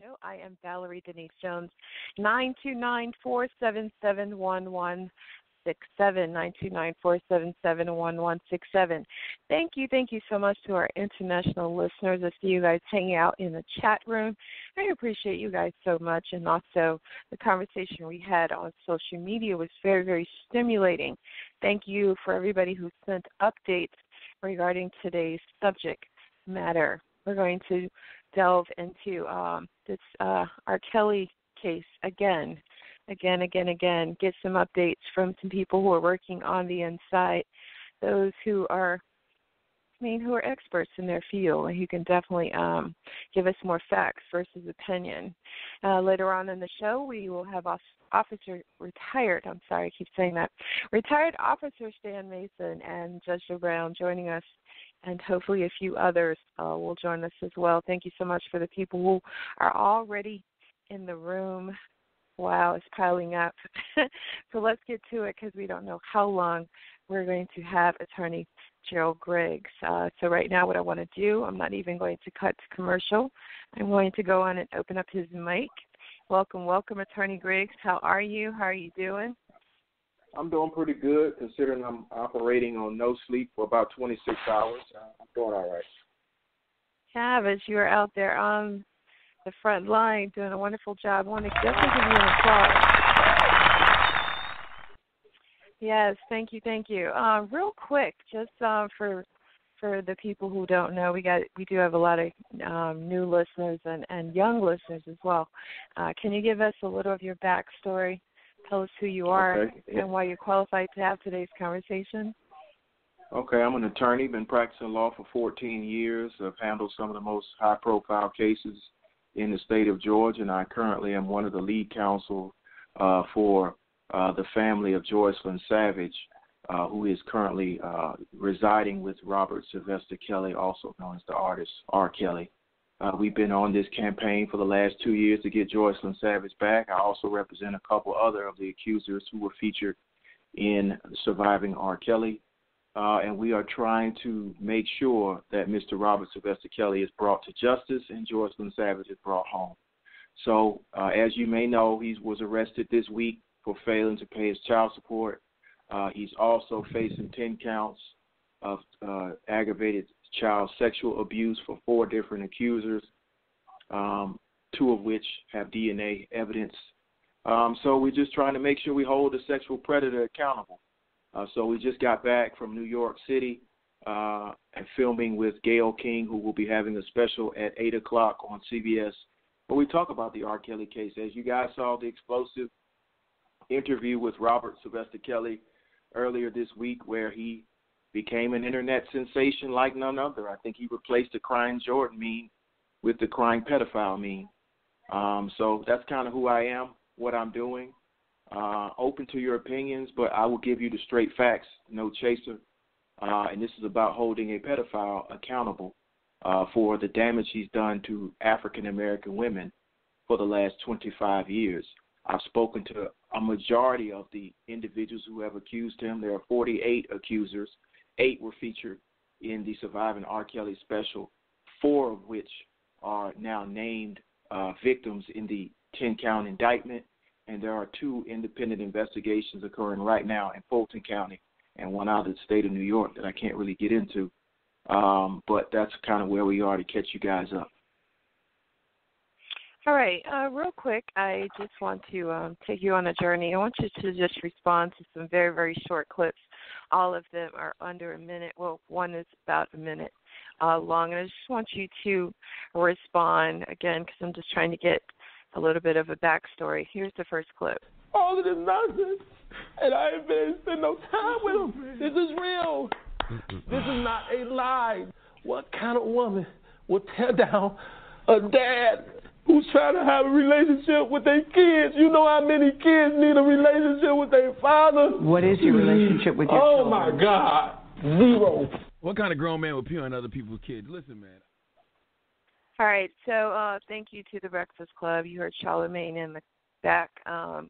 show. I am Valerie Denise Jones, 929-477-1167, 929-477-1167. Thank you so much to our international listeners. I see you guys hanging out in the chat room. I appreciate you guys so much, and also the conversation we had on social media was very, very stimulating. Thank you for everybody who sent updates regarding today's subject matter. We're going to delve into this R. Kelly case again, get some updates from some people who are working on the inside, those who are experts in their field and who can definitely give us more facts versus opinion. Later on in the show, we will have retired Officer Stan Mason and Judge Brown joining us, and hopefully a few others will join us as well. Thank you so much for the people who are already in the room. Wow, it's piling up. So let's get to it because we don't know how long we're going to have Attorney Gerald Griggs. So right now what I want to do, I'm not even going to cut to commercial. I'm going to go on and open up his mic. Welcome, Attorney Griggs. How are you? How are you doing? I'm doing pretty good considering I'm operating on no sleep for about 26 hours. I'm doing all right. Yeah, but you're out there on the front line doing a wonderful job. I want to definitely give you an applause. Yes, thank you. Real quick, just for the people who don't know, we do have a lot of new listeners and young listeners as well. Can you give us a little of your backstory? Tell us who you are and why you're qualified to have today's conversation. Okay, I'm an attorney, been practicing law for 14 years. I've handled some of the most high-profile cases in the state of Georgia, and I currently am one of the lead counsel for the family of Jocelyn Savage, who is currently residing with Robert Sylvester Kelly, also known as the artist R. Kelly. We've been on this campaign for the last 2 years to get Jocelyn Savage back. I also represent a couple other of the accusers who were featured in Surviving R. Kelly. And we are trying to make sure that Mr. Robert Sylvester Kelly is brought to justice and Jocelyn Savage is brought home. So, as you may know, he was arrested this week for failing to pay his child support. He's also facing 10 counts of aggravated child sexual abuse for 4 different accusers, 2 of which have DNA evidence. So we're just trying to make sure we hold the sexual predator accountable. So we just got back from New York City and filming with Gayle King, who will be having a special at 8 o'clock on CBS where we talk about the R. Kelly case. As you guys saw the explosive interview with Robert Sylvester Kelly earlier this week where he became an internet sensation like none other. I think he replaced the crying Jordan meme with the crying pedophile meme. So that's kind of who I am, what I'm doing. Open to your opinions, but I will give you the straight facts, no chaser. And this is about holding a pedophile accountable for the damage he's done to African-American women for the last 25 years. I've spoken to a majority of the individuals who have accused him. There are 48 accusers. 8 were featured in the Surviving R. Kelly special, 4 of which are now named victims in the 10-count indictment. And there are 2 independent investigations occurring right now in Fulton County and one out of the state of New York that I can't really get into. But that's kind of where we are to catch you guys up. All right. Real quick, I just want to take you on a journey. I want you to just respond to some very, very short clips. All of them are under a minute. Well, one is about a minute long. And I just want you to respond, again, because I'm just trying to get a little bit of a backstory. Here's the first clip. All of this nonsense, and I ain't been spend no time with him. This is real. This is not a lie. What kind of woman would tear down a dad who's trying to have a relationship with their kids? You know how many kids need a relationship with their father? What is your relationship with your children? Oh, my God. 0. What kind of grown man would pee on other people's kids? Listen, man. All right, so thank you to the Breakfast Club. You heard Charlamagne in the back. Of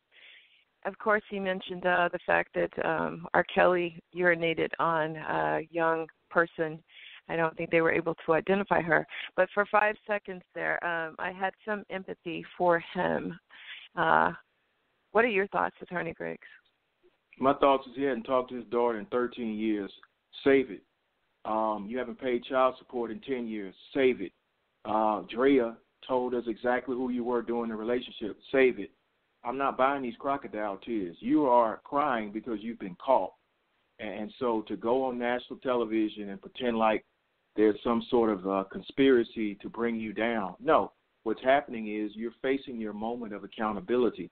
course, he mentioned the fact that R. Kelly urinated on a young person I don't think they were able to identify her. But for 5 seconds there, I had some empathy for him. What are your thoughts, Attorney Griggs? My thoughts is he hadn't talked to his daughter in 13 years. Save it. You haven't paid child support in 10 years. Save it. Drea told us exactly who you were during the relationship. Save it. I'm not buying these crocodile tears. You are crying because you've been caught. And so to go on national television and pretend like there's some sort of conspiracy to bring you down. No. What's happening is you're facing your moment of accountability.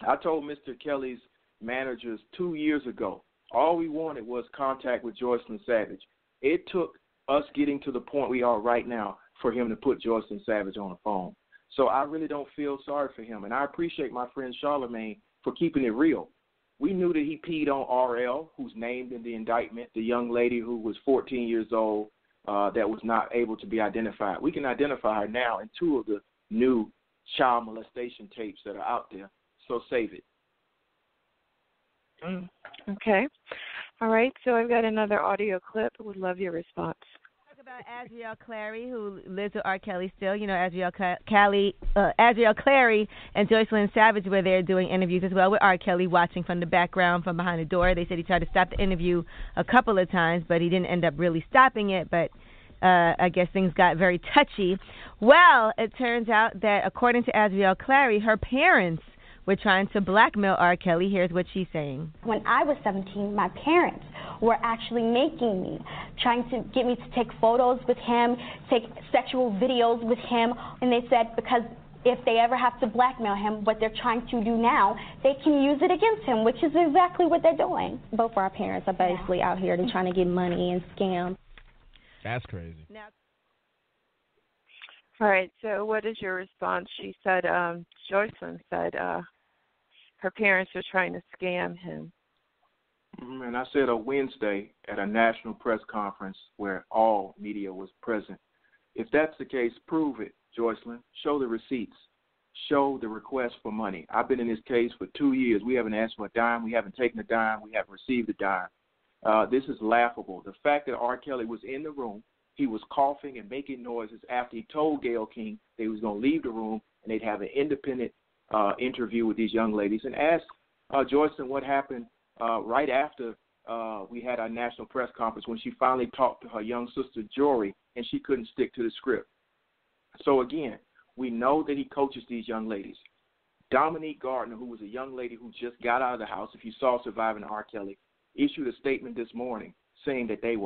I told Mr. Kelly's managers 2 years ago, all we wanted was contact with Jocelyn Savage. It took us getting to the point we are right now for him to put Jocelyn Savage on the phone. So I really don't feel sorry for him. And I appreciate my friend Charlamagne for keeping it real. We knew that he peed on RL, who's named in the indictment, the young lady who was 14 years old that was not able to be identified. We can identify her now in 2 of the new child molestation tapes that are out there. So save it. Okay. All right. So I've got another audio clip. Would love your response. Talk about Adrielle Clary, who lives with R. Kelly still. You know, Adrielle Clary and Jocelyn Savage were there doing interviews as well with R. Kelly, watching from the background, from behind the door. They said he tried to stop the interview a couple of times, but he didn't end up really stopping it. But I guess things got very touchy. Well, it turns out that according to Adrielle Clary, her parents were trying to blackmail R. Kelly. Here's what she's saying. When I was 17, my parents were actually making me, trying to get me to take photos with him, take sexual videos with him, and they said because if they ever have to blackmail him, what they're trying to do now, they can use it against him, which is exactly what they're doing. Both of our parents are basically out here to trying to get money and scam. That's crazy. Now, all right. So what is your response? She said, Jocelyn said her parents were trying to scam him. And I said on Wednesday at a national press conference where all media was present, if that's the case, prove it, Jocelyn. Show the receipts. Show the request for money. I've been in this case for 2 years. We haven't asked for a dime. We haven't taken a dime. We haven't received a dime. This is laughable. The fact that R. Kelly was in the room, he was coughing and making noises after he told Gayle King they was going to leave the room and they'd have an independent interview with these young ladies, and ask Jocelyn what happened right after we had our national press conference when she finally talked to her young sister Jory and she couldn't stick to the script. So again, we know that he coaches these young ladies. Dominique Gardner, who was a young lady who just got out of the house, if you saw Surviving R. Kelly, issued a statement this morning saying that they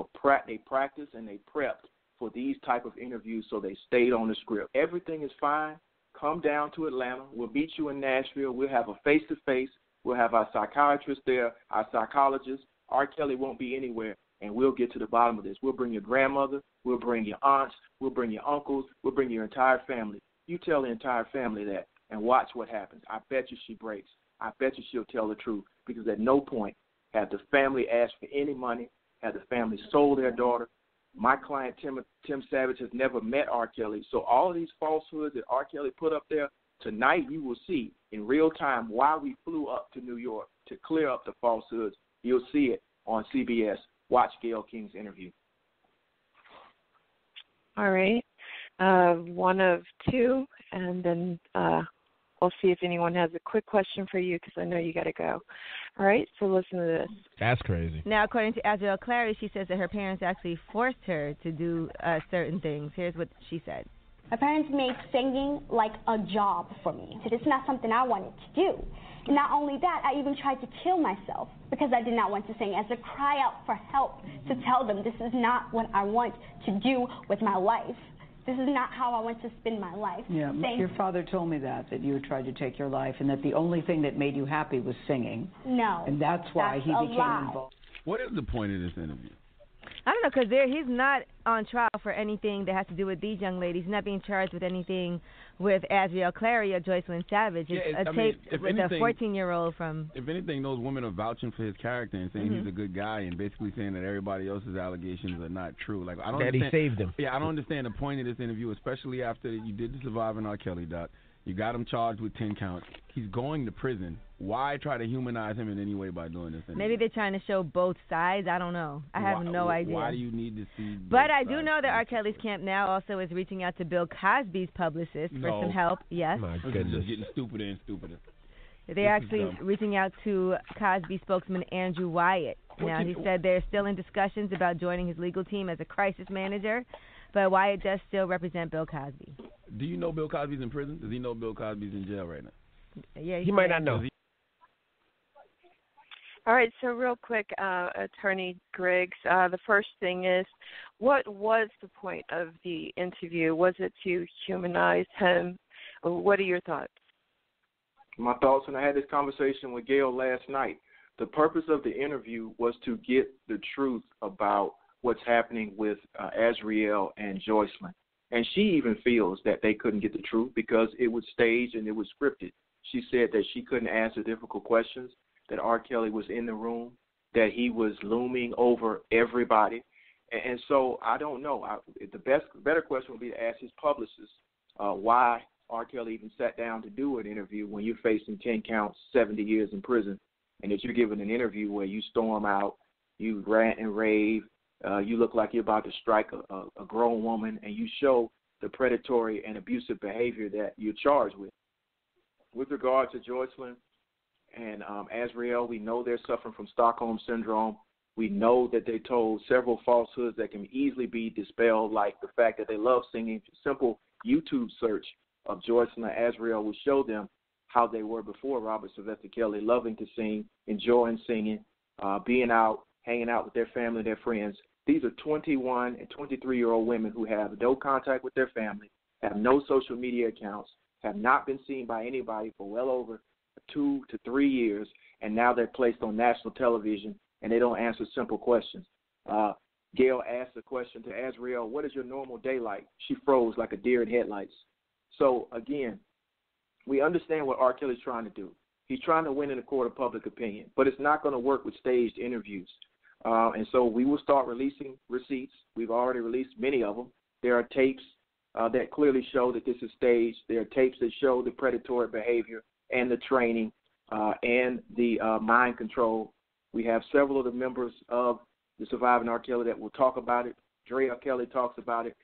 practiced and they prepped for these type of interviews, so they stayed on the script. Everything is fine. Come down to Atlanta. We'll meet you in Nashville. We'll have a face-to-face. We'll have our psychiatrist there, our psychologist. R. Kelly won't be anywhere, and we'll get to the bottom of this. We'll bring your grandmother. We'll bring your aunts. We'll bring your uncles. We'll bring your entire family. You tell the entire family that, and watch what happens. I bet you she breaks. I bet you she'll tell the truth, because at no point had the family asked for any money, had the family sold their daughter. My client, Tim Savage, has never met R. Kelly. So all of these falsehoods that R. Kelly put up there, tonight you will see in real time why we flew up to New York to clear up the falsehoods. You'll see it on CBS. Watch Gayle King's interview. All right. One of two, and then we'll see if anyone has a quick question for you, because I know you got to go. All right, so listen to this. That's crazy. Now, according to Adrielle Clary, she says that her parents actually forced her to do certain things. Here's what she said. My parents made singing like a job for me. It's not something I wanted to do. And not only that, I even tried to kill myself because I did not want to sing, as a cry out for help, to tell them this is not what I want to do with my life. This is not how I want to spend my life. Yeah, your father told me that you tried to take your life, and that the only thing that made you happy was singing. No. And that's why he became involved. What is the point of this interview? I don't know, because he's not on trial for anything that has to do with these young ladies. He's not being charged with anything with Adrielle Clary or Jocelyn Savage. It's a tape with a 14-year-old from... If anything, those women are vouching for his character and saying he's a good guy, and basically saying that everybody else's allegations are not true. Like, I don't that understand, he saved them. Yeah, I don't understand the point of this interview, especially after you did the Surviving R. Kelly doc. You got him charged with 10 counts. He's going to prison. Why try to humanize him in any way by doing this? Maybe they're trying to show both sides. I don't know. I have no idea. Why do you need to see both But I sides? do know that R. Kelly's camp now also is reaching out to Bill Cosby's publicist for some help. Yes. My This goodness. is getting stupider and stupider. They're actually reaching out to Cosby spokesman Andrew Wyatt. Now, he said they're still in discussions about joining his legal team as a crisis manager, but Wyatt does still represent Bill Cosby. Do you know Bill Cosby's in prison? Does he know Bill Cosby's in jail right now? Yeah, He might not know. All right, so real quick, Attorney Griggs, the first thing is, what was the point of the interview? Was it to humanize him? What are your thoughts? My thoughts, and I had this conversation with Gail last night. The purpose of the interview was to get the truth about what's happening with Azriel and Jocelyn. And she even feels that they couldn't get the truth because it was staged and it was scripted. She said that she couldn't answer difficult questions, that R. Kelly was in the room, that he was looming over everybody. And so I don't know. Better question would be to ask his publicist why R. Kelly even sat down to do an interview when you're facing 10 counts, 70 years in prison, and that you're giving an interview where you storm out, you rant and rave, you look like you're about to strike a grown woman, and you show the predatory and abusive behavior that you're charged with. With regard to Jocelyn and Azriel, we know they're suffering from Stockholm Syndrome. We know that they told several falsehoods that can easily be dispelled, like the fact that they love singing. Simple YouTube search of Jocelyn and Azriel will show them how they were before Robert Sylvester Kelly, loving to sing, enjoying singing, being out, hanging out with their family, their friends. These are 21 and 23-year-old women who have no contact with their family, have no social media accounts, have not been seen by anybody for well over 2 to 3 years, and now they're placed on national television, and they don't answer simple questions. Gail asked a question to Azriel, what is your normal day like? She froze like a deer in headlights. So, again, we understand what R. Kelly's trying to do. He's trying to win in the court of public opinion, but it's not going to work with staged interviews. And so we will start releasing receipts. We've already released many of them. There are tapes that clearly show that this is staged. There are tapes that show the predatory behavior and the training and the mind control. We have several of the members of the surviving R. Kelly that will talk about it. Dre R. Kelly talks about it.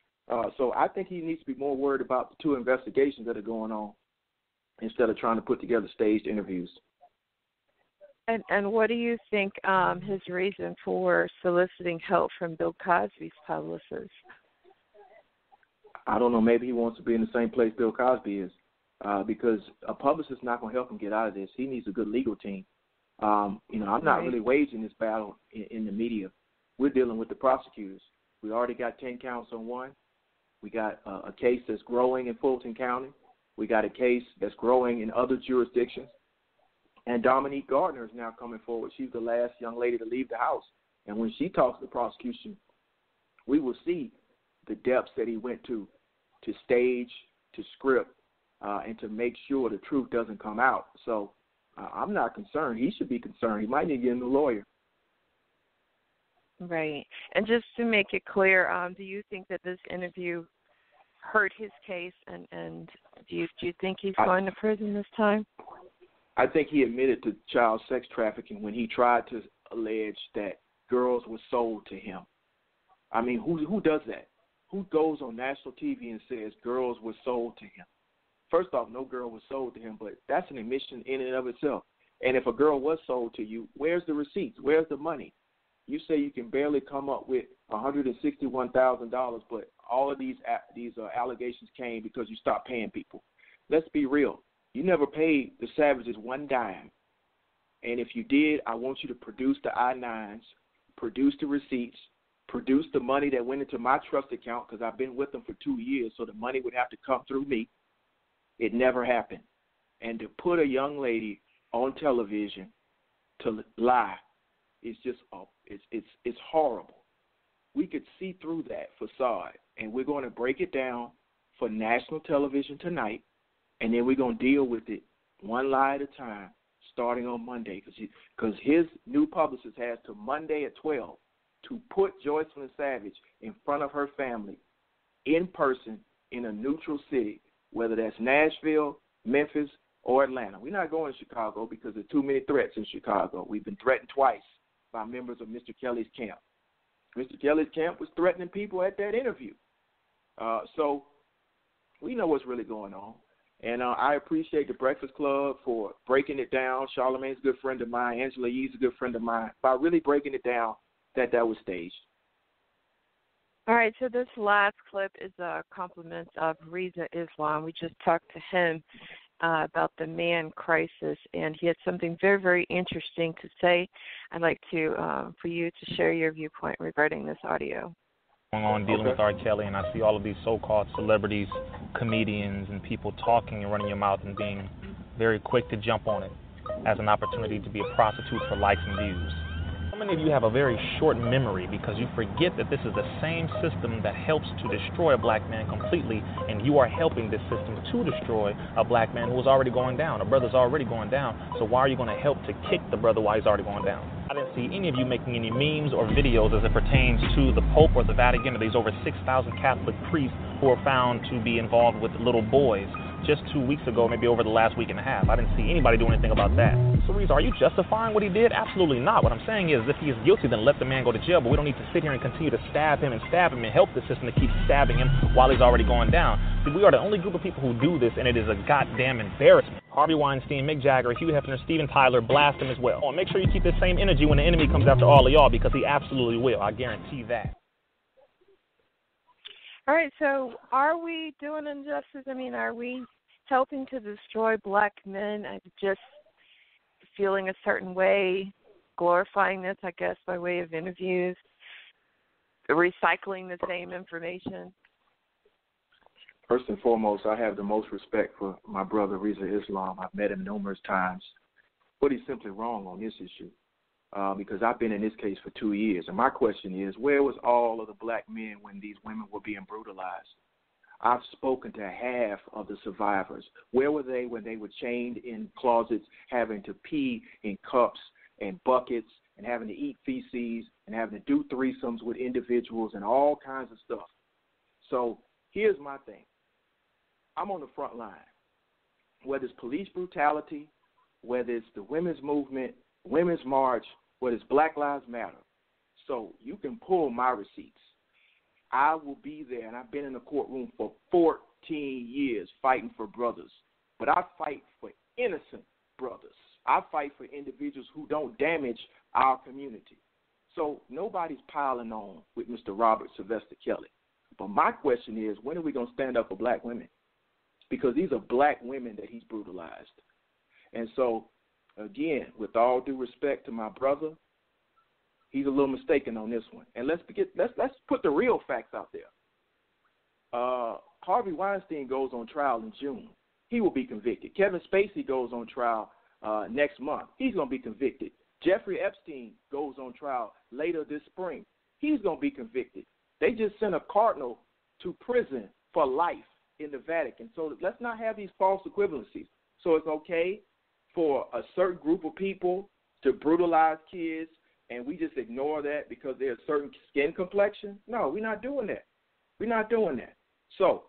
So I think he needs to be more worried about the two investigations that are going on instead of trying to put together staged interviews. And what do you think his reason for soliciting help from Bill Cosby's publicist? I don't know. Maybe he wants to be in the same place Bill Cosby is because a publicist is not going to help him get out of this. He needs a good legal team. I'm not really waging this battle in the media. We're dealing with the prosecutors. We already got 10 counts on one. We got a case that's growing in Fulton County. We got a case that's growing in other jurisdictions. And Dominique Gardner is now coming forward. She's the last young lady to leave the house. And when she talks to the prosecution, we will see the depths that he went to stage, to script, and to make sure the truth doesn't come out. So I'm not concerned. He should be concerned. He might need to get a new lawyer. Right. And just to make it clear, do you think that this interview hurt his case, and do you think he's going to prison this time? I think he admitted to child sex trafficking when he tried to allege that girls were sold to him. I mean, who does that? Who goes on national TV and says girls were sold to him? First off, no girl was sold to him, but that's an admission in and of itself. And if a girl was sold to you, where's the receipts? Where's the money? You say you can barely come up with $161,000, but all of these allegations came because you stopped paying people. Let's be real. You never paid the Savages one dime. And if you did, I want you to produce the I-9s, produce the receipts, produce the money that went into my trust account because I've been with them for 2 years, so the money would have to come through me. It never happened. And to put a young lady on television to lie is just it's horrible. We could see through that facade, and we're going to break it down for national television tonight, and then we're going to deal with it one lie at a time starting on Monday because his new publicist has to Monday at 12 to put Jocelyn Savage in front of her family in person in a neutral city, whether that's Nashville, Memphis, or Atlanta. We're not going to Chicago because there's too many threats in Chicago. We've been threatened twice by members of Mr. Kelly's camp. Mr. Kelly's camp was threatening people at that interview. So we know what's really going on. And I appreciate the Breakfast Club for breaking it down. Charlamagne's a good friend of mine. Angela Yee's a good friend of mine. By really breaking it down that was staged. All right, so this last clip is a compliment of Reza Islam. We just talked to him about the man crisis, and he had something very, very interesting to say. I'd like to for you to share your viewpoint regarding this audio. On dealing with R. Kelly, and I see all of these so-called celebrities, comedians, and people talking and running your mouth and being very quick to jump on it as an opportunity to be a prostitute for likes and views. So many of you have a very short memory because you forget that this is the same system that helps to destroy a black man completely, and you are helping this system to destroy a black man who is already going down. A brother's already going down, so why are you going to help to kick the brother while he's already going down? I didn't see any of you making any memes or videos as it pertains to the Pope or the Vatican or these over 6,000 Catholic priests who are found to be involved with little boys just 2 weeks ago, maybe over the last week and a half. I didn't see anybody do anything about that. So, Reza, are you justifying what he did? Absolutely not. What I'm saying is if he is guilty, then let the man go to jail, but we don't need to sit here and continue to stab him and help the system to keep stabbing him while he's already going down. See, we are the only group of people who do this, and it is a goddamn embarrassment. Harvey Weinstein, Mick Jagger, Hugh Hefner, Steven Tyler, blast him as well. Oh, make sure you keep this same energy when the enemy comes after all of y'all, because he absolutely will. I guarantee that. All right, so are we doing injustice? I mean, are we helping to destroy black men and just feeling a certain way, glorifying this, I guess, by way of interviews, recycling the same information? First and foremost, I have the most respect for my brother, Reza Islam. I've met him numerous times. But he's simply wrong on this issue because I've been in this case for 2 years. And my question is, where was all of the black men when these women were being brutalized? I've spoken to half of the survivors. Where were they when they were chained in closets, having to pee in cups and buckets and having to eat feces and having to do threesomes with individuals and all kinds of stuff? So here's my thing. I'm on the front line. Whether it's police brutality, whether it's the women's movement, women's march, whether it's Black Lives Matter. So you can pull my receipts. I will be there, and I've been in the courtroom for 14 years fighting for brothers. But I fight for innocent brothers. I fight for individuals who don't damage our community. So nobody's piling on with Mr. Robert Sylvester Kelly. But my question is, when are we going to stand up for black women? Because these are black women that he's brutalized. And so, again, with all due respect to my brother, he's a little mistaken on this one. And let's put the real facts out there. Harvey Weinstein goes on trial in June. He will be convicted. Kevin Spacey goes on trial next month. He's going to be convicted. Jeffrey Epstein goes on trial later this spring. He's going to be convicted. They just sent a cardinal to prison for life in the Vatican. So let's not have these false equivalencies. So it's okay for a certain group of people to brutalize kids, and we just ignore that because they're a certain skin complexion? No, we're not doing that. We're not doing that. So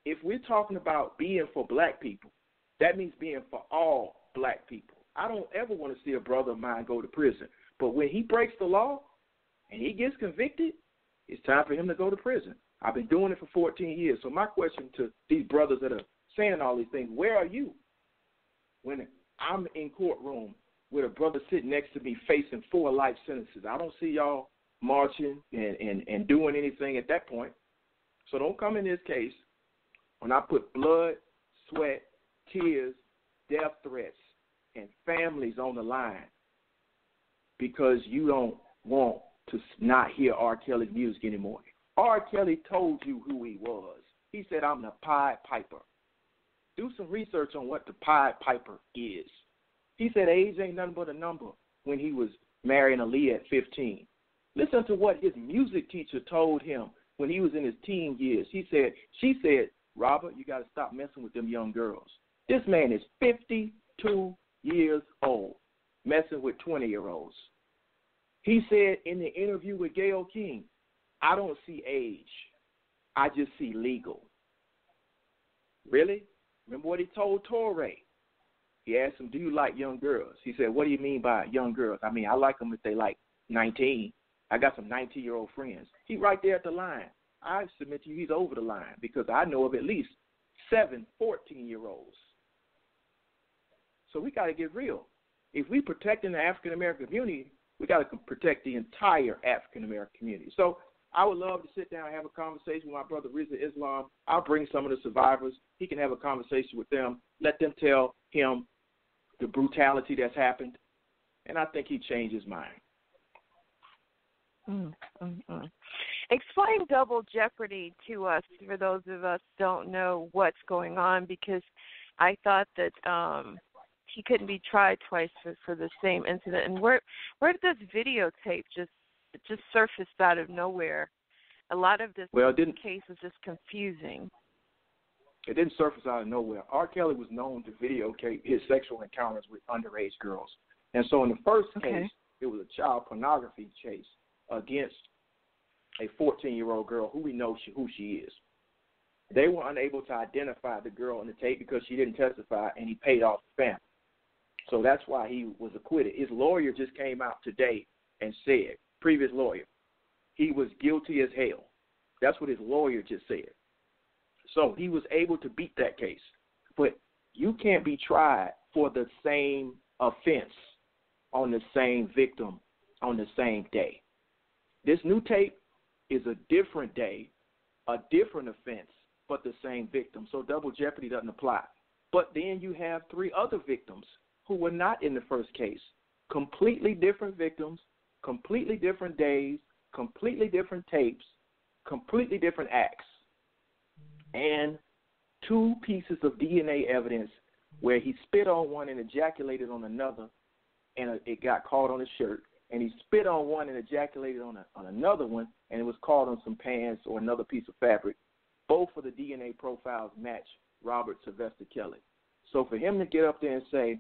if we're talking about being for black people, that means being for all black people. I don't ever want to see a brother of mine go to prison. But when he breaks the law and he gets convicted, it's time for him to go to prison. I've been doing it for 14 years. So my question to these brothers that are saying all these things, where are you when I'm in courtroom with a brother sitting next to me facing 4 life sentences? I don't see y'all marching and doing anything at that point. So don't come in this case when I put blood, sweat, tears, death threats, and families on the line because you don't want to not hear R. Kelly's music anymore. R. Kelly told you who he was. He said, I'm the Pied Piper. Do some research on what the Pied Piper is. He said age ain't nothing but a number when he was marrying Aaliyah at 15. Listen to what his music teacher told him when he was in his teen years. She said, Robert, you got to stop messing with them young girls. This man is 52 years old, messing with 20-year-olds. He said in the interview with Gayle King, I don't see age. I just see legal. Really? Remember what he told Torrey? He asked him, do you like young girls? He said, what do you mean by young girls? I mean, I like them if they like 19. I got some 19-year-old friends. He right there at the line. I submit to you he's over the line because I know of at least 7 14-year-olds. So we got to get real. If we protecting the African-American community, we got to protect the entire African-American community. So I would love to sit down and have a conversation with my brother Rizza Islam. I'll bring some of the survivors. He can have a conversation with them. Let them tell him the brutality that's happened. And I think he'd change his mind. Explain double jeopardy to us, for those of us who don't know what's going on, because I thought that he couldn't be tried twice for the same incident. And where did this videotape just surfaced out of nowhere? A lot of this case was just confusing. It didn't surface out of nowhere. R. Kelly was known to videotape his sexual encounters with underage girls. And so in the first case, it was a child pornography case against a 14-year-old girl who we know who she is. They were unable to identify the girl on the tape because she didn't testify, and he paid off the family. So that's why he was acquitted. His lawyer just came out today and said, previous lawyer, he was guilty as hell. That's what his lawyer just said. So he was able to beat that case. But you can't be tried for the same offense on the same victim on the same day. This new tape is a different day, a different offense, but the same victim. So double jeopardy doesn't apply. But then you have 3 other victims who were not in the first case. Completely different victims, completely different days, completely different tapes, completely different acts, and 2 pieces of DNA evidence where he spit on one and ejaculated on another, and it got caught on his shirt. And he spit on one and ejaculated on another one, and it was caught on some pants or another piece of fabric. Both of the DNA profiles match Robert Sylvester Kelly. So for him to get up there and say,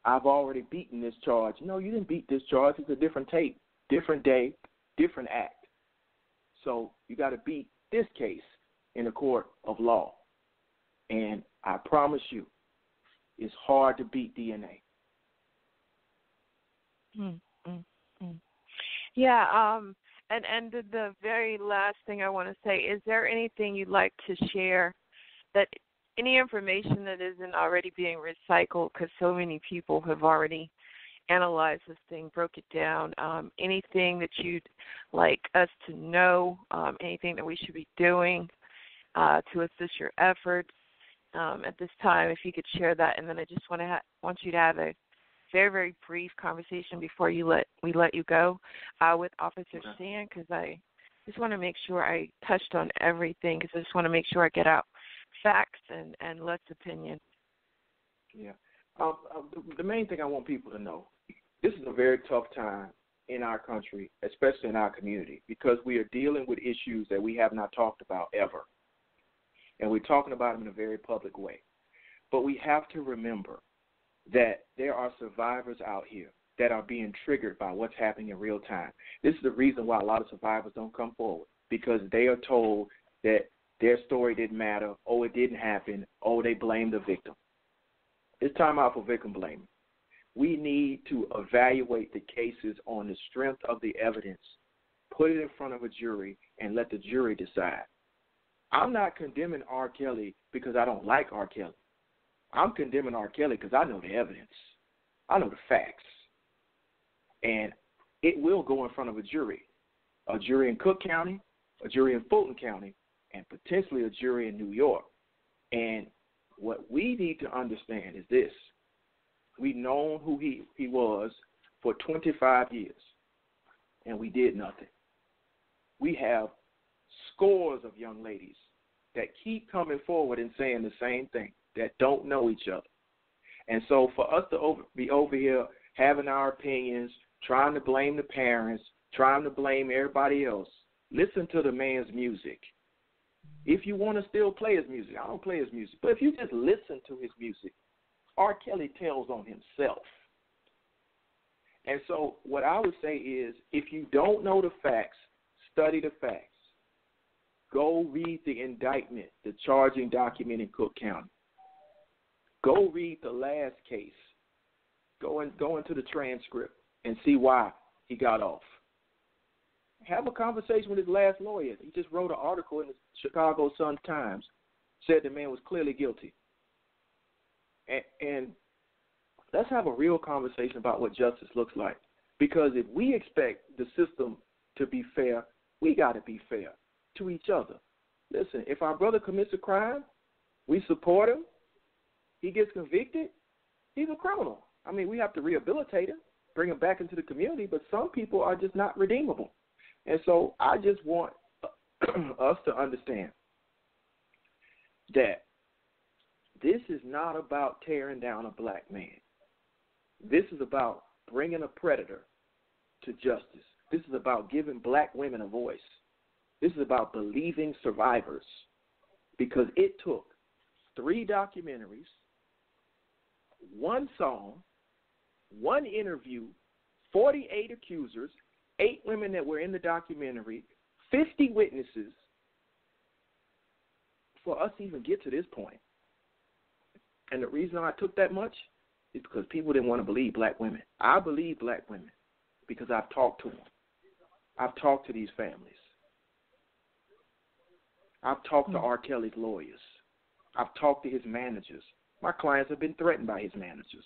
I've already beaten this charge. No, you didn't beat this charge. It's a different tape, different day, different act. So you got to beat this case in a court of law. And I promise you, it's hard to beat DNA. Yeah, and the very last thing I want to say, is there anything you'd like to share, that any information that isn't already being recycled, because so many people have already analyzed this thing, broke it down, anything that you'd like us to know, anything that we should be doing to assist your efforts at this time, if you could share that. And then I just want you to have a very, very brief conversation before we let you go with Officer Stan, because I just want to make sure I touched on everything, because I just want to make sure I get out facts and less opinion. Yeah. The main thing I want people to know, this is a very tough time in our country, especially in our community, because we are dealing with issues that we have not talked about ever. And we're talking about them in a very public way. But we have to remember that there are survivors out here that are being triggered by what's happening in real time. This is the reason why a lot of survivors don't come forward, because they are told that their story didn't matter, it didn't happen, they blame the victim. It's time out for victim blaming. We need to evaluate the cases on the strength of the evidence, put it in front of a jury, and let the jury decide. I'm not condemning R. Kelly because I don't like R. Kelly. I'm condemning R. Kelly because I know the evidence. I know the facts. And it will go in front of a jury in Cook County, a jury in Fulton County, and potentially a jury in New York. And what we need to understand is this. We've known who he was for 25 years, and we did nothing. We have scores of young ladies that keep coming forward and saying the same thing, that don't know each other. And so for us to be over here having our opinions, trying to blame the parents, trying to blame everybody else, listen to the man's music. If you want to still play his music, I don't play his music, but if you just listen to his music, R. Kelly tells on himself. And so what I would say is, if you don't know the facts, study the facts. Go read the indictment, the charging document in Cook County. Go read the last case. Go into the transcript and see why he got off. Have a conversation with his last lawyer. He just wrote an article in the Chicago Sun-Times, said the man was clearly guilty. And let's have a real conversation about what justice looks like. Because if we expect the system to be fair, we got to be fair to each other. Listen, if our brother commits a crime, we support him, he gets convicted, he's a criminal. I mean, we have to rehabilitate him, bring him back into the community, but some people are just not redeemable. And so I just want us to understand that this is not about tearing down a black man. This is about bringing a predator to justice. This is about giving black women a voice. This is about believing survivors, because it took 3 documentaries, 1 song, 1 interview, 48 accusers, 8 women that were in the documentary, 50 witnesses for us to even get to this point. And the reason I took that much is because people didn't want to believe black women. I believe black women because I've talked to them. I've talked to these families. I've talked to R. Kelly's lawyers. I've talked to his managers. My clients have been threatened by his managers.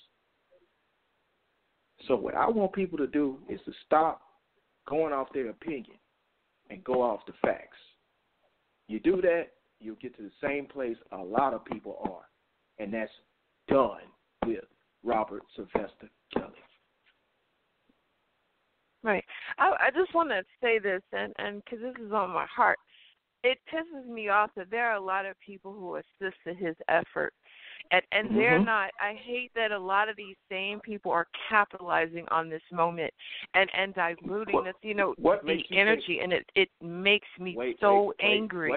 So what I want people to do is to stop going off their opinion and go off the facts. You do that, you'll get to the same place a lot of people are, and that's done with Robert Sylvester Kelly. Right. I just want to say this, and because this is on my heart. It pisses me off that there are a lot of people who assisted his effort. And they're not. I hate that a lot of these same people are capitalizing on this moment and diluting this, the energy, and it makes me angry.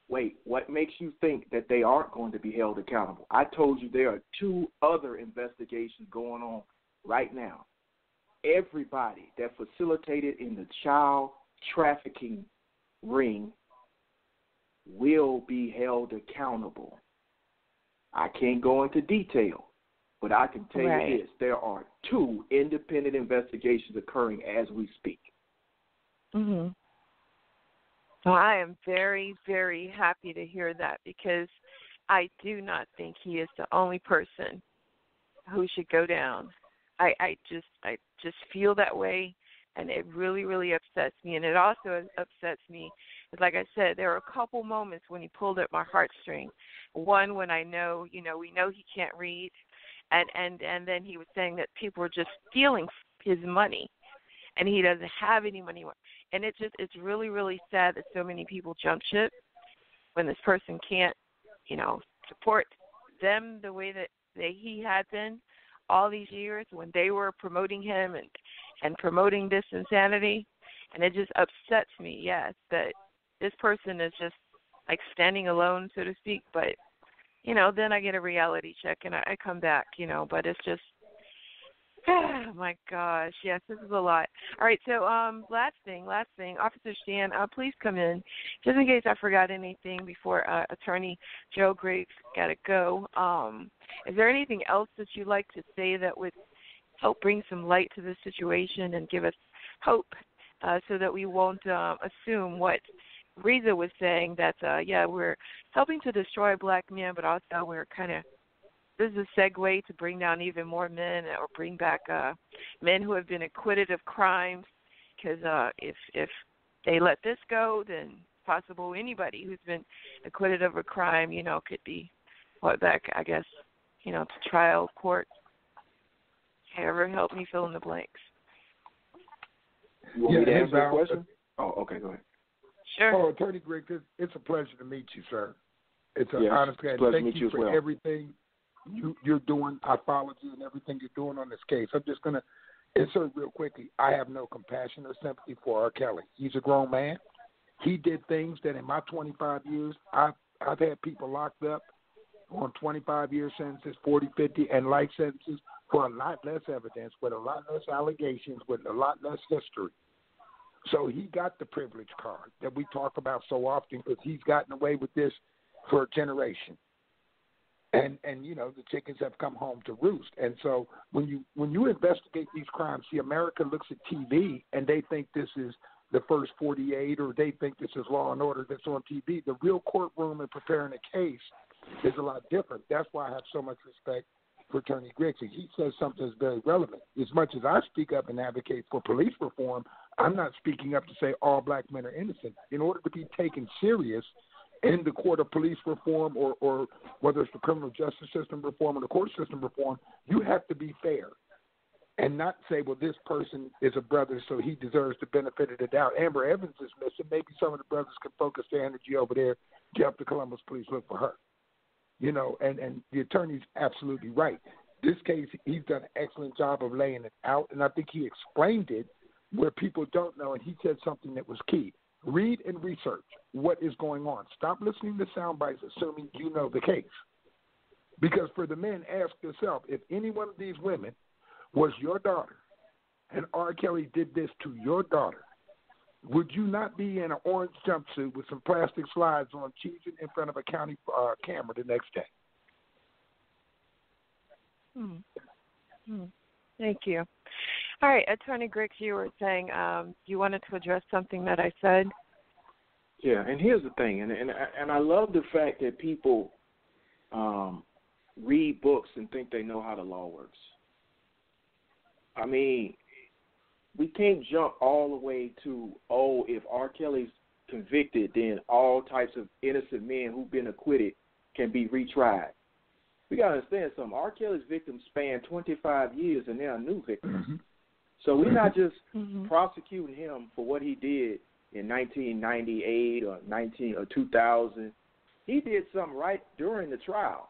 What makes you think that they aren't going to be held accountable? I told you there are 2 other investigations going on right now. Everybody that facilitated in the child trafficking ring will be held accountable. I can't go into detail, but I can tell you this. There are 2 independent investigations occurring as we speak. Mm-hmm. Well, I am very, very happy to hear that, because I do not think he is the only person who should go down. I just feel that way, and it really, really upsets me. And it also upsets me, like I said, there are a couple moments when he pulled at my heartstring. One, when I know, we know he can't read, and then he was saying that people were just stealing his money, and he doesn't have any money. And it's really, really sad that so many people jump ship when this person can't, support them the way that he had been all these years when they were promoting him and promoting this insanity. And it just upsets me, yes, that this person is just like standing alone, so to speak. But, then I get a reality check and I come back, but it's just, oh my gosh, yes, this is a lot. All right, so last thing, Officer Stan, please come in, just in case I forgot anything before Attorney Joe Griggs got to go. Is there anything else that you'd like to say that would help bring some light to this situation and give us hope so that we won't assume what Reza was saying, that, we're helping to destroy black men, but also we're kind of, this is a segue to bring down even more men or bring back men who have been acquitted of crimes, because if they let this go, then possible anybody who's been acquitted of a crime, could be brought back, I guess, to trial, court. However, help me fill in the blanks. You want me to answer the question? Oh, okay, go ahead. Sure. Oh, Attorney Griggs, it's a pleasure to meet you, sir. It's an honest pleasure. Thank you for everything you're doing. I followed you and everything you're doing on this case. I'm just going to insert real quickly. I have no compassion or sympathy for R. Kelly. He's a grown man. He did things that in my 25 years, I've had people locked up on 25-year sentences, 40, 50, and life sentences for a lot less evidence, with a lot less allegations, with a lot less history. So he got the privilege card that we talk about so often, because he's gotten away with this for a generation. And the chickens have come home to roost. And so when you investigate these crimes, see, America looks at TV and they think this is the first 48 or they think this is Law and Order that's on TV. The real courtroom and preparing a case is a lot different. That's why I have so much respect for Attorney Griggs. He says something that's very relevant. As much as I speak up and advocate for police reform, I'm not speaking up to say all black men are innocent. In order to be taken serious in the court of police reform or whether it's the criminal justice system reform or the court system reform, you have to be fair and not say, well, this person is a brother, so he deserves the benefit of the doubt. Amber Evans is missing. Maybe some of the brothers can focus their energy over there to help the Columbus police look for her. And the attorney's absolutely right. This case, he's done an excellent job of laying it out, and I think he explained it where people don't know, and he said something that was key. Read and research what is going on. Stop listening to sound bites assuming you know the case. Because for the men, ask yourself, if any one of these women was your daughter and R. Kelly did this to your daughter, would you not be in an orange jumpsuit with some plastic slides on cheesing in front of a county camera the next day? Thank you. All right, Attorney Griggs, you were saying you wanted to address something that I said. Yeah, and here's the thing, and I love the fact that people read books and think they know how the law works. I mean, we can't jump all the way to, if R. Kelly's convicted, then all types of innocent men who've been acquitted can be retried. We got to understand something. R. Kelly's victims span 25 years, and they're new victims. Mm-hmm. So we're not just prosecuting him for what he did in 1998 or 2000. He did something right during the trial.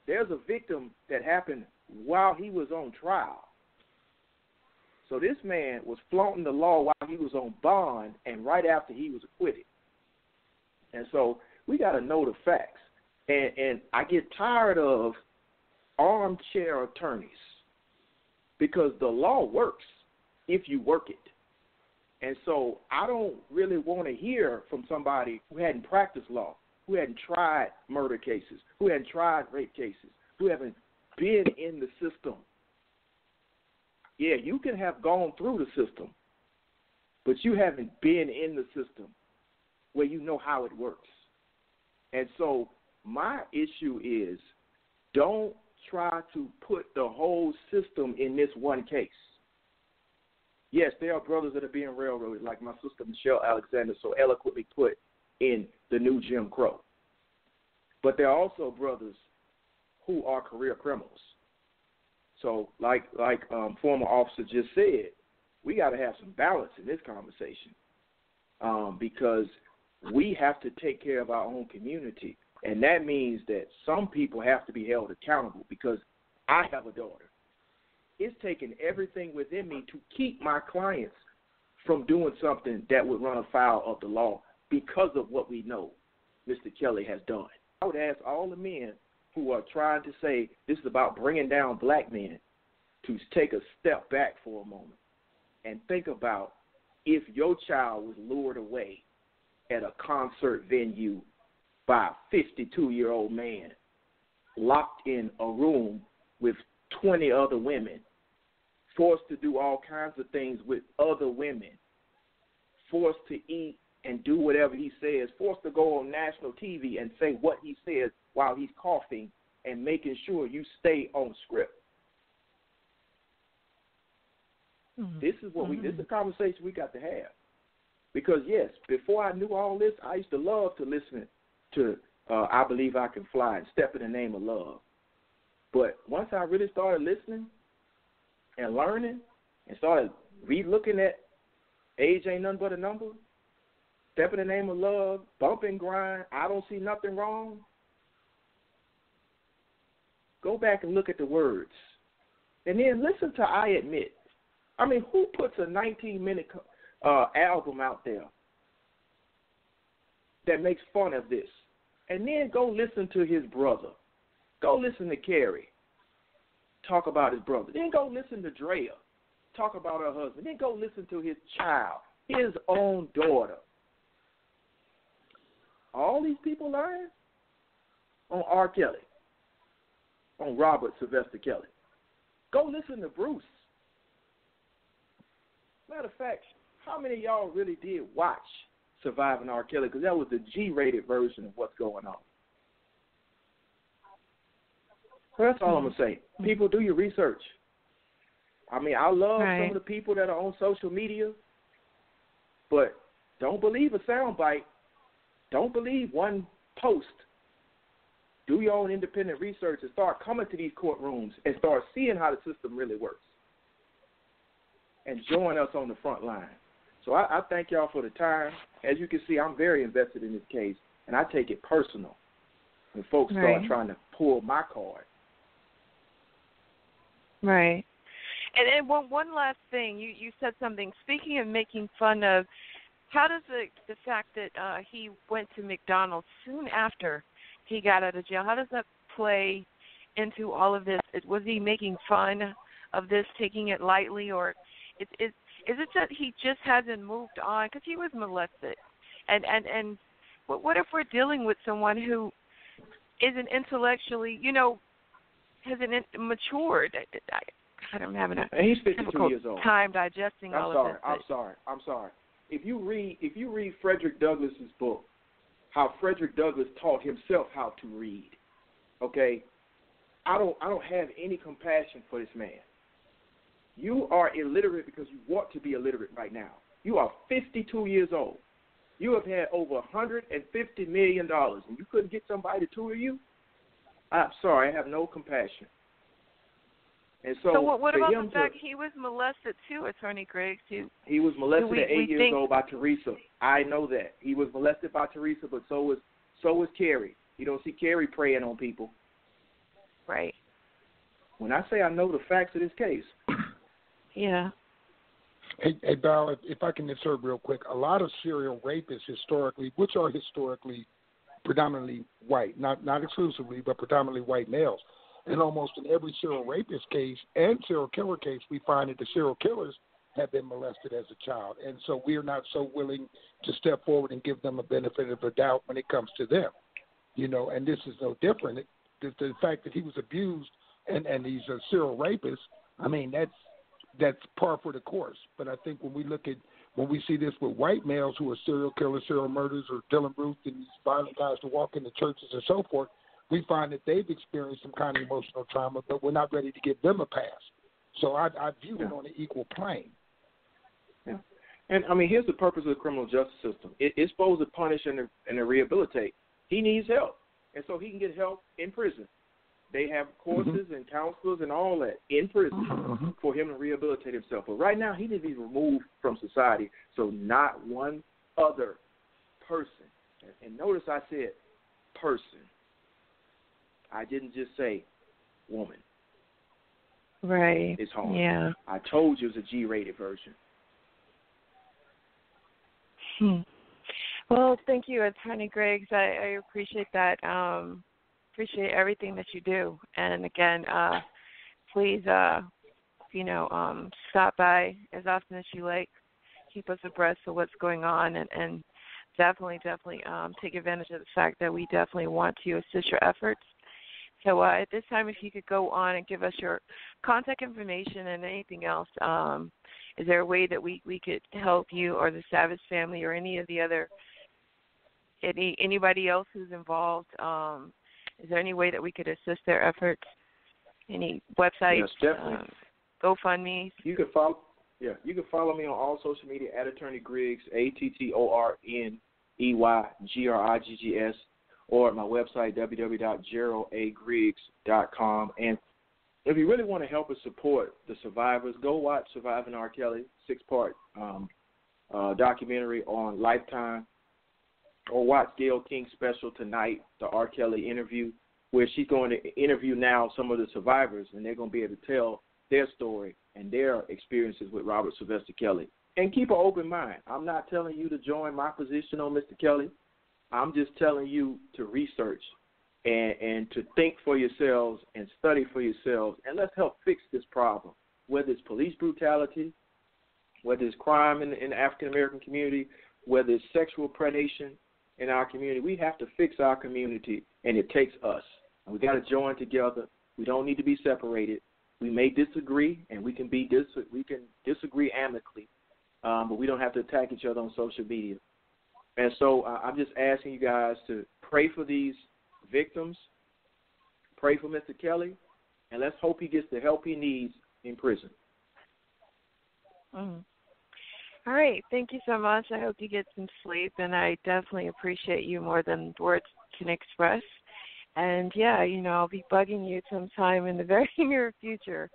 There's a victim that happened while he was on trial. So this man was flaunting the law while he was on bond and right after he was acquitted. And so we got to know the facts. And I get tired of armchair attorneys because the law works if you work it. And so I don't really want to hear from somebody who hadn't practiced law, who hadn't tried murder cases, who hadn't tried rape cases, who haven't been in the system. Yeah, you can have gone through the system, but you haven't been in the system where you know how it works. And so my issue is don't try to put the whole system in this one case. Yes, there are brothers that are being railroaded, like my sister Michelle Alexander so eloquently put in The New Jim Crow. But there are also brothers who are career criminals. So like former officer just said, we got to have some balance in this conversation because we have to take care of our own community. And that means that some people have to be held accountable because I have a daughter. It's taken everything within me to keep my clients from doing something that would run afoul of the law because of what we know Mr. Kelly has done. I would ask all the men who are trying to say this is about bringing down black men to take a step back for a moment and think about if your child was lured away at a concert venue by a 52-year-old man locked in a room with 20 other women, forced to do all kinds of things with other women, forced to eat and do whatever he says, forced to go on national TV and say what he says while he's coughing and making sure you stay on script. Mm-hmm. This is what this is a conversation we got to have. Because, yes, before I knew all this, I used to love to listen to I Believe I Can Fly and Step in the Name of Love. But once I really started listening and learning and started re-looking at Age Ain't Nothing But a Number, Step in the Name of Love, Bump and Grind, I Don't See Nothing Wrong, go back and look at the words. And then listen to I Admit. I mean, who puts a 19-minute album out there that makes fun of this? And then go listen to his brother. Go listen to Carrie talk about his brother. Then go listen to Drea talk about her husband. Then go listen to his child, his own daughter. All these people lying on R. Kelly. on Robert Sylvester Kelly. Go listen to Bruce. Matter of fact, how many of y'all really did watch Surviving R. Kelly? Because that was the G-rated version of what's going on. So that's all I'm going to say. People, do your research. I mean, I love some of the people that are on social media, but don't believe a soundbite. Don't believe one post. Do your own independent research and start coming to these courtrooms and start seeing how the system really works. And join us on the front line. So I thank y'all for the time. As you can see, I'm very invested in this case, and I take it personal when folks start trying to pull my card. Right. And one last thing. You said something. Speaking of making fun of, how does the fact that he went to McDonald's soon after he got out of jail, how does that play into all of this? Was he making fun of this, taking it lightly, or is it that he just hasn't moved on? Because he was molested. And what if we're dealing with someone who isn't intellectually, hasn't matured? I'm having a and he's 52 years old. Time digesting all of this. I'm sorry. If you read Frederick Douglass's book, how Frederick Douglass taught himself how to read, okay, I don't have any compassion for this man. You are illiterate because you want to be illiterate right now. You are 52 years old. You have had over $150 million, and you couldn't get somebody to tutor you? I'm sorry, I have no compassion. And so what about the fact he was molested too, Attorney Griggs? He was molested at 8 years old by Teresa. I know that. He was molested by Teresa, but so was Carrie. You don't see Carrie preying on people. Right. When I say I know the facts of this case. Yeah. Hey, Val, if I can insert real quick, a lot of serial rapists historically, which are historically predominantly white, not exclusively, but predominantly white males. And almost in every serial rapist case and serial killer case, we find that the serial killers have been molested as a child. And so we're not so willing to step forward and give them a benefit of the doubt when it comes to them. And this is no different. The fact that he was abused and he's a serial rapist, I mean, that's par for the course. But I think when we see this with white males who are serial killers, serial murderers, or Dylan Bruce and these violent guys who walk into churches and so forth, we find that they've experienced some kind of emotional trauma, but we're not ready to give them a pass. So I view it on an equal plane. Yeah. And, I mean, here's the purpose of the criminal justice system. It's supposed to punish and rehabilitate. He needs help, and so he can get help in prison. They have courses and counselors and all that in prison for him to rehabilitate himself. But right now, he needs to be removed from society, so not one other person. And notice I said person. I didn't just say woman. Right. It's hard. Yeah. I told you it was a G-rated version. Well, thank you, Attorney Griggs. I appreciate that. Appreciate everything that you do. And again, please, stop by as often as you like. Keep us abreast of what's going on, and definitely take advantage of the fact that we definitely want to assist your efforts. So at this time, if you could go on and give us your contact information and anything else, is there a way that we could help you or the Savage family or any of the other, anybody else who's involved? Is there any way that we could assist their efforts? Any websites? Yes, definitely. GoFundMe? You can follow me on all social media at Attorney Griggs, ATTORNEYGRIGGS, or at my website, www.GeraldAGriggs.com. And if you really want to help and support the survivors, go watch Surviving R. Kelly, 6-part documentary on Lifetime, or watch Gayle King's special tonight, the R. Kelly interview, where she's going to interview now some of the survivors, and they're going to be able to tell their story and their experiences with Robert Sylvester Kelly. And keep an open mind. I'm not telling you to join my position on Mr. Kelly. I'm just telling you to research and to think for yourselves and study for yourselves, and let's help fix this problem, whether it's police brutality, whether it's crime in the African-American community, whether it's sexual predation in our community. We have to fix our community, and it takes us. And we got to join together We don't need to be separated. We may disagree, and we can disagree amicably, but we don't have to attack each other on social media. And so I'm just asking you guys to pray for these victims, pray for Mr. Kelly, and let's hope he gets the help he needs in prison. Mm. All right. Thank you so much. I hope you get some sleep, and I definitely appreciate you more than words can express. And, yeah, I'll be bugging you sometime in the very near future.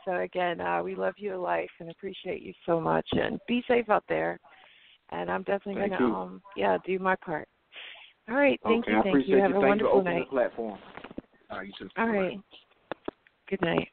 So, again, we love you to life and appreciate you so much. And be safe out there. And I'm definitely going to, do my part. All right. Thank you. Thank you. Have a wonderful night. The platform. All right, you too. All right. Good night.